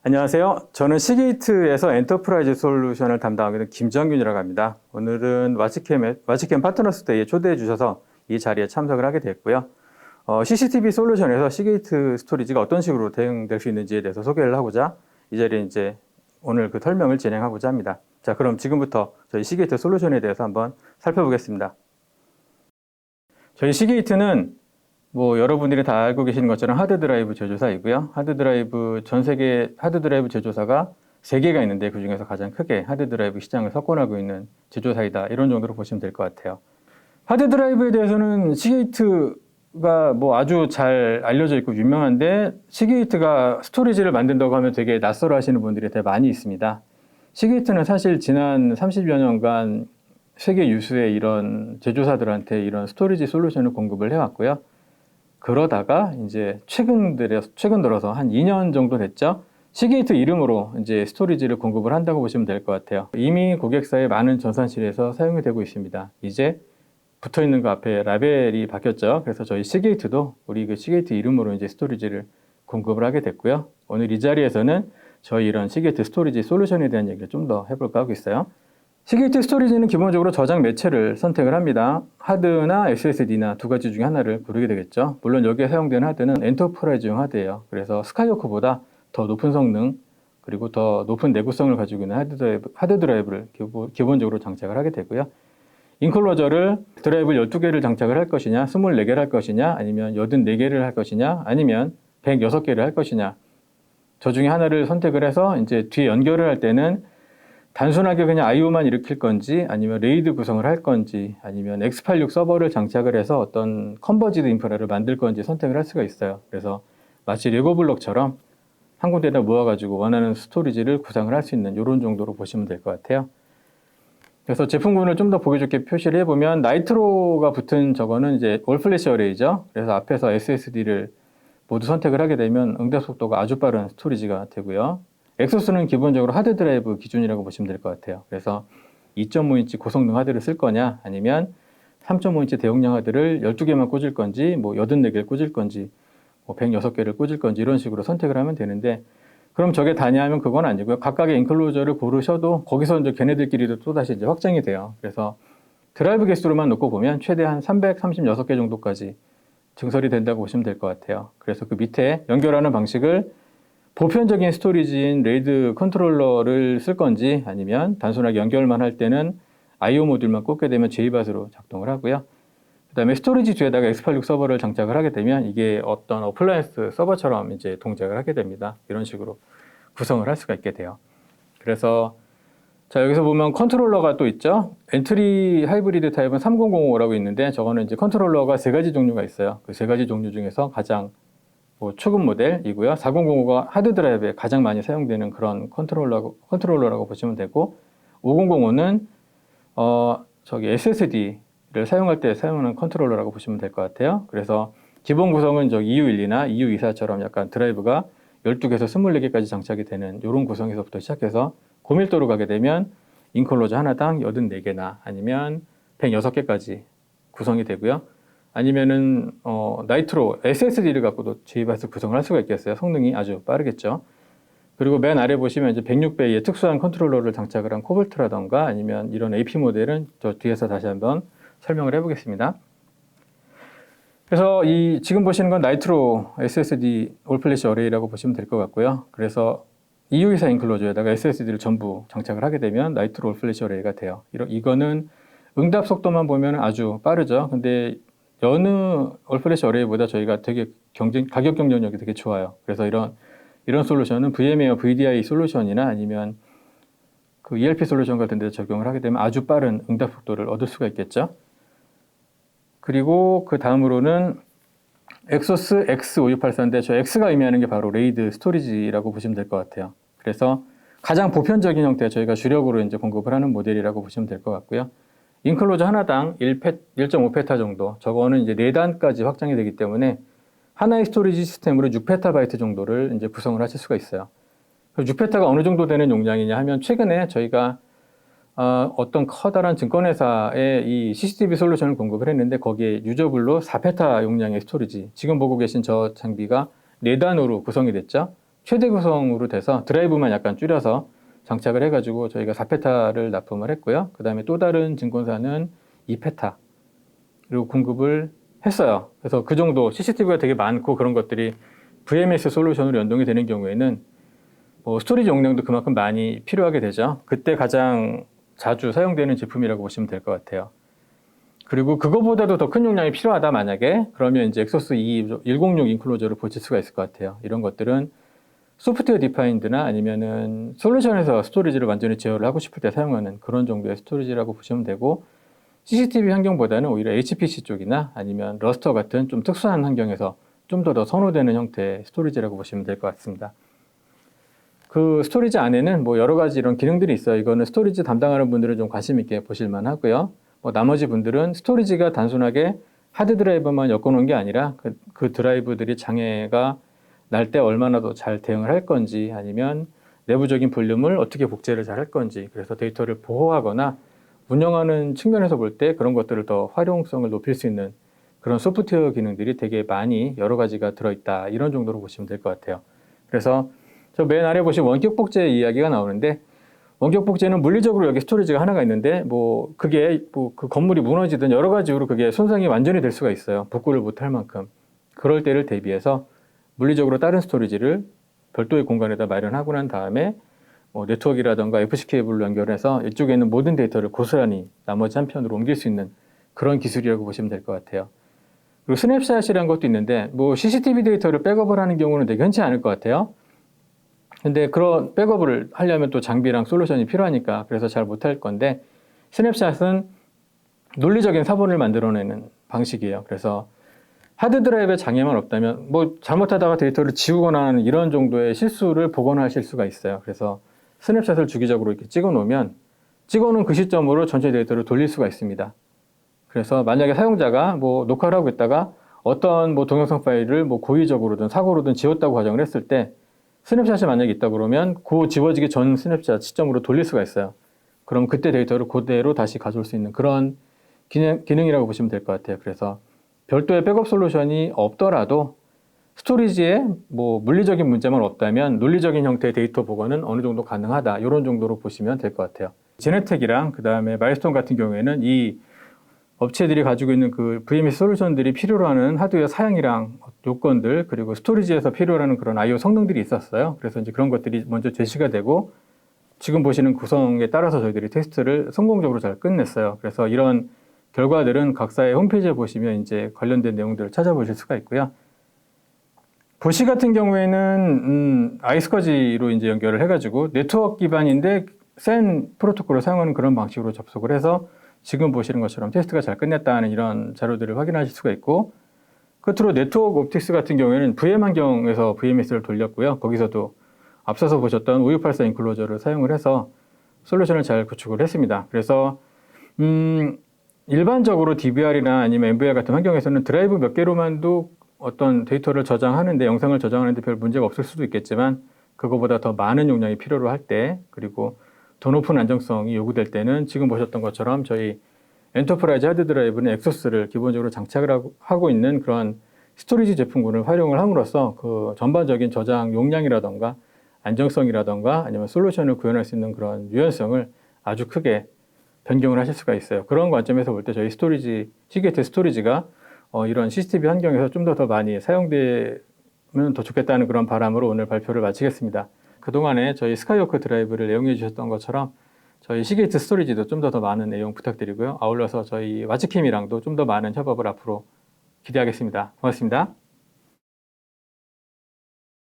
안녕하세요. 저는 시게이트에서 엔터프라이즈 솔루션을 담당하게 된 김정균이라고 합니다. 오늘은 와치캠 파트너스 데이에 초대해 주셔서 이 자리에 참석을 하게 됐고요. CCTV 솔루션에서 시게이트 스토리지가 어떤 식으로 대응될 수 있는지에 대해서 소개를 하고자 이 자리에 이제 오늘 그 설명을 진행하고자 합니다. 자, 그럼 지금부터 저희 시게이트 솔루션에 대해서 한번 살펴보겠습니다. 저희 시게이트는 여러분들이 다 알고 계시는 것처럼 하드드라이브 제조사이고요. 전 세계 하드드라이브 제조사가 3개가 있는데 그 중에서 가장 크게 하드드라이브 시장을 석권하고 있는 제조사이다. 이런 정도로 보시면 될 것 같아요. 하드드라이브에 대해서는 시게이트가 아주 잘 알려져 있고 유명한데, 시게이트가 스토리지를 만든다고 하면 되게 낯설어 하시는 분들이 되게 많이 있습니다. 시게이트는 사실 지난 30여 년간 세계 유수의 이런 제조사들한테 이런 스토리지 솔루션을 공급을 해왔고요. 그러다가 이제 최근 들어서 한 2년 정도 됐죠. 시게이트 이름으로 이제 스토리지를 공급을 한다고 보시면 될 것 같아요. 이미 고객사의 많은 전산실에서 사용이 되고 있습니다. 이제 붙어 있는 그 앞에 라벨이 바뀌었죠. 그래서 저희 시게이트도 우리 그 시게이트 이름으로 이제 스토리지를 공급을 하게 됐고요. 오늘 이 자리에서는 저희 이런 시게이트 스토리지 솔루션에 대한 얘기를 좀 더 해볼까 하고 있어요. 시게이트 스토리지는 기본적으로 저장 매체를 선택을 합니다. 하드나 SSD나 두 가지 중에 하나를 고르게 되겠죠. 물론 여기에 사용되는 하드는 엔터프라이즈용 하드예요. 그래서 스카이워크보다 더 높은 성능 그리고 더 높은 내구성을 가지고 있는 하드드라이브를 기본적으로 장착을 하게 되고요. 인클로저를 드라이브를 12개를 장착을 할 것이냐, 24개를 할 것이냐, 아니면 84개를 할 것이냐, 아니면 106개를 할 것이냐, 저 중에 하나를 선택을 해서 이제 뒤에 연결을 할 때는 단순하게 그냥 IO만 일으킬 건지, 아니면 레이드 구성을 할 건지, 아니면 X86 서버를 장착을 해서 어떤 컨버지드 인프라를 만들 건지 선택을 할 수가 있어요. 그래서 마치 레고 블록처럼 한 군데다 모아가지고 원하는 스토리지를 구상을 할 수 있는 이런 정도로 보시면 될 것 같아요. 그래서 제품군을 좀 더 보기 좋게 표시를 해보면, 나이트로가 붙은 저거는 이제 올플래시 어레이죠. 그래서 앞에서 SSD를 모두 선택을 하게 되면 응답 속도가 아주 빠른 스토리지가 되고요. 엑소스는 기본적으로 하드드라이브 기준이라고 보시면 될 것 같아요. 그래서 2.5인치 고성능 하드를 쓸 거냐, 아니면 3.5인치 대용량 하드를 12개만 꽂을 건지, 84개를 꽂을 건지, 106개를 꽂을 건지 이런 식으로 선택을 하면 되는데, 그럼 저게 다냐 하면 그건 아니고요. 각각의 인클로저를 고르셔도 거기서 이제 걔네들끼리도 또다시 이제 확장이 돼요. 그래서 드라이브 개수로만 놓고 보면 최대한 336개 정도까지 증설이 된다고 보시면 될 것 같아요. 그래서 그 밑에 연결하는 방식을 보편적인 스토리지인 레이드 컨트롤러를 쓸 건지, 아니면 단순하게 연결만 할 때는 IO 모듈만 꽂게 되면 JBus로 작동을 하고요. 그 다음에 스토리지 뒤에다가 X86 서버를 장착을 하게 되면 이게 어떤 어플라이언스 서버처럼 이제 동작을 하게 됩니다. 이런 식으로 구성을 할 수가 있게 돼요. 그래서 자, 여기서 보면 컨트롤러가 또 있죠. 엔트리 하이브리드 타입은 3005라고 있는데, 저거는 이제 컨트롤러가 3가지 종류가 있어요. 그 3가지 종류 중에서 가장 초급 모델이고요. 4005가 하드드라이브에 가장 많이 사용되는 그런 컨트롤러라고 보시면 되고, 5005는 SSD를 사용할 때 사용하는 컨트롤러라고 보시면 될 것 같아요. 그래서 기본 구성은 EU12나 EU24처럼 약간 드라이브가 12개에서 24개까지 장착이 되는 이런 구성에서부터 시작해서 고밀도로 가게 되면 인클로저 하나당 84개나 아니면 106개까지 구성이 되고요. 아니면은 나이트로 SSD를 갖고도 JBus 구성을 할 수가 있겠어요. 성능이 아주 빠르겠죠. 그리고 맨 아래 보시면 이제 106배의 특수한 컨트롤러를 장착을 한 코볼트라던가, 아니면 이런 AP 모델은 저 뒤에서 다시 한번 설명을 해보겠습니다. 그래서 이 지금 보시는 건 나이트로 SSD 올플래시 어레이라고 보시면 될 것 같고요. 그래서 EU24 인클로저에다가 SSD를 전부 장착을 하게 되면 나이트로 올플래시 어레이가 돼요. 이거는 응답 속도만 보면 아주 빠르죠. 근데 여느 올플래시 어레이보다 저희가 되게 가격 경쟁력이 되게 좋아요. 그래서 이런 솔루션은 VM웨어 VDI 솔루션이나 아니면 그 ELP 솔루션 같은 데 적용을 하게 되면 아주 빠른 응답 속도를 얻을 수가 있겠죠. 그리고 그 다음으로는 엑소스 X5684인데, 저 X가 의미하는 게 바로 레이드 스토리지라고 보시면 될 것 같아요. 그래서 가장 보편적인 형태, 저희가 주력으로 이제 공급을 하는 모델이라고 보시면 될 것 같고요. 인클로저 하나당 1.5페타 정도, 저거는 이제 4단까지 확장이 되기 때문에 하나의 스토리지 시스템으로 6페타바이트 정도를 이제 구성을 하실 수가 있어요. 6페타가 어느 정도 되는 용량이냐 하면, 최근에 저희가 어떤 커다란 증권회사에 이 CCTV 솔루션을 공급을 했는데, 거기에 유저별로 4페타 용량의 스토리지, 지금 보고 계신 저 장비가 4단으로 구성이 됐죠. 최대 구성으로 돼서 드라이브만 약간 줄여서 장착을 해가지고 저희가 4페타를 납품을 했고요. 그 다음에 또 다른 증권사는 2페타로 공급을 했어요. 그래서 그 정도 CCTV가 되게 많고 그런 것들이 VMS 솔루션으로 연동이 되는 경우에는 뭐 스토리지 용량도 그만큼 많이 필요하게 되죠. 그때 가장 자주 사용되는 제품이라고 보시면 될 것 같아요. 그리고 그거보다도 더 큰 용량이 필요하다 만약에 그러면 이제 엑소스 106 인클로저를 보실 수가 있을 것 같아요. 이런 것들은 소프트웨어 디파인드나 아니면은 솔루션에서 스토리지를 완전히 제어를 하고 싶을 때 사용하는 그런 정도의 스토리지라고 보시면 되고 CCTV 환경보다는 오히려 HPC 쪽이나 아니면 러스터 같은 좀 특수한 환경에서 좀 더 선호되는 형태의 스토리지라고 보시면 될 것 같습니다. 그 스토리지 안에는 뭐 여러 가지 이런 기능들이 있어요. 이거는 스토리지 담당하는 분들은 좀 관심 있게 보실만 하고요. 뭐 나머지 분들은 스토리지가 단순하게 하드 드라이버만 엮어놓은 게 아니라 그 드라이브들이 장애가 날 때 얼마나 더 잘 대응을 할 건지 아니면 내부적인 볼륨을 어떻게 복제를 잘 할 건지 그래서 데이터를 보호하거나 운영하는 측면에서 볼 때 그런 것들을 더 활용성을 높일 수 있는 그런 소프트웨어 기능들이 되게 많이 여러 가지가 들어있다 이런 정도로 보시면 될 것 같아요. 그래서 저 맨 아래 보시면 원격 복제 이야기가 나오는데 원격 복제는 물리적으로 여기 스토리지가 하나가 있는데 뭐 그게 뭐 그 건물이 무너지든 여러 가지 이유로 그게 손상이 완전히 될 수가 있어요. 복구를 못할 만큼. 그럴 때를 대비해서 물리적으로 다른 스토리지를 별도의 공간에다 마련하고 난 다음에 뭐 네트워크라든가 FC 케이블로 연결해서 이쪽에 있는 모든 데이터를 고스란히 나머지 한편으로 옮길 수 있는 그런 기술이라고 보시면 될 것 같아요. 그리고 스냅샷이라는 것도 있는데 뭐 CCTV 데이터를 백업을 하는 경우는 되게 흔치 않을 것 같아요. 근데 그런 백업을 하려면 또 장비랑 솔루션이 필요하니까 그래서 잘 못할 건데 스냅샷은 논리적인 사본을 만들어내는 방식이에요. 그래서 하드드라이브에 장애만 없다면 뭐 잘못하다가 데이터를 지우거나 하는 이런 정도의 실수를 복원하실 수가 있어요. 그래서 스냅샷을 주기적으로 이렇게 찍어 놓으면 찍어놓은 그 시점으로 전체 데이터를 돌릴 수가 있습니다. 그래서 만약에 사용자가 뭐 녹화를 하고 있다가 어떤 뭐 동영상 파일을 뭐 고의적으로든 사고로든 지웠다고 가정을 했을 때 스냅샷이 만약에 있다 그러면 그 지워지기 전 스냅샷 시점으로 돌릴 수가 있어요. 그럼 그때 데이터를 그대로 다시 가져올 수 있는 그런 기능이라고 보시면 될 것 같아요. 그래서 별도의 백업 솔루션이 없더라도 스토리지에 뭐 물리적인 문제만 없다면 논리적인 형태의 데이터 복원은 어느 정도 가능하다. 이런 정도로 보시면 될 것 같아요. 제네텍이랑 그 다음에 마일스톤 같은 경우에는 이 업체들이 가지고 있는 그 VMS 솔루션들이 필요로 하는 하드웨어 사양이랑 요건들 그리고 스토리지에서 필요로 하는 그런 I/O 성능들이 있었어요. 그래서 이제 그런 것들이 먼저 제시가 되고 지금 보시는 구성에 따라서 저희들이 테스트를 성공적으로 잘 끝냈어요. 그래서 이런 결과들은 각사의 홈페이지에 보시면 이제 관련된 내용들을 찾아보실 수가 있고요. 보시 같은 경우에는 아이스커지로 이제 연결을 해가지고 네트워크 기반인데 센 프로토콜을 사용하는 그런 방식으로 접속을 해서 지금 보시는 것처럼 테스트가 잘 끝냈다는 이런 자료들을 확인하실 수가 있고 끝으로 네트워크 옵틱스 같은 경우에는 VM 환경에서 VMS를 돌렸고요. 거기서도 앞서서 보셨던 5684 인클로저를 사용을 해서 솔루션을 잘 구축을 했습니다. 그래서 일반적으로 DVR이나 아니면 MVR 같은 환경에서는 드라이브 몇 개로만도 어떤 데이터를 저장하는데 영상을 저장하는데 별 문제가 없을 수도 있겠지만 그거보다 더 많은 용량이 필요로 할 때 그리고 더 높은 안정성이 요구될 때는 지금 보셨던 것처럼 저희 엔터프라이즈 하드 드라이브는 엑소스를 기본적으로 장착을 하고 있는 그런 스토리지 제품군을 활용을 함으로써 그 전반적인 저장 용량이라던가 안정성이라던가 아니면 솔루션을 구현할 수 있는 그런 유연성을 아주 크게 변경을 하실 수가 있어요. 그런 관점에서 볼 때 저희 스토리지, 시게이트 스토리지가 이런 CCTV 환경에서 좀 더 많이 사용되면 더 좋겠다는 그런 바람으로 오늘 발표를 마치겠습니다. 그동안에 저희 스카이워크 드라이브를 애용해 주셨던 것처럼 저희 시게이트 스토리지도 좀 더 많은 애용 부탁드리고요. 아울러서 저희 와치캠이랑도 좀 더 많은 협업을 앞으로 기대하겠습니다. 고맙습니다.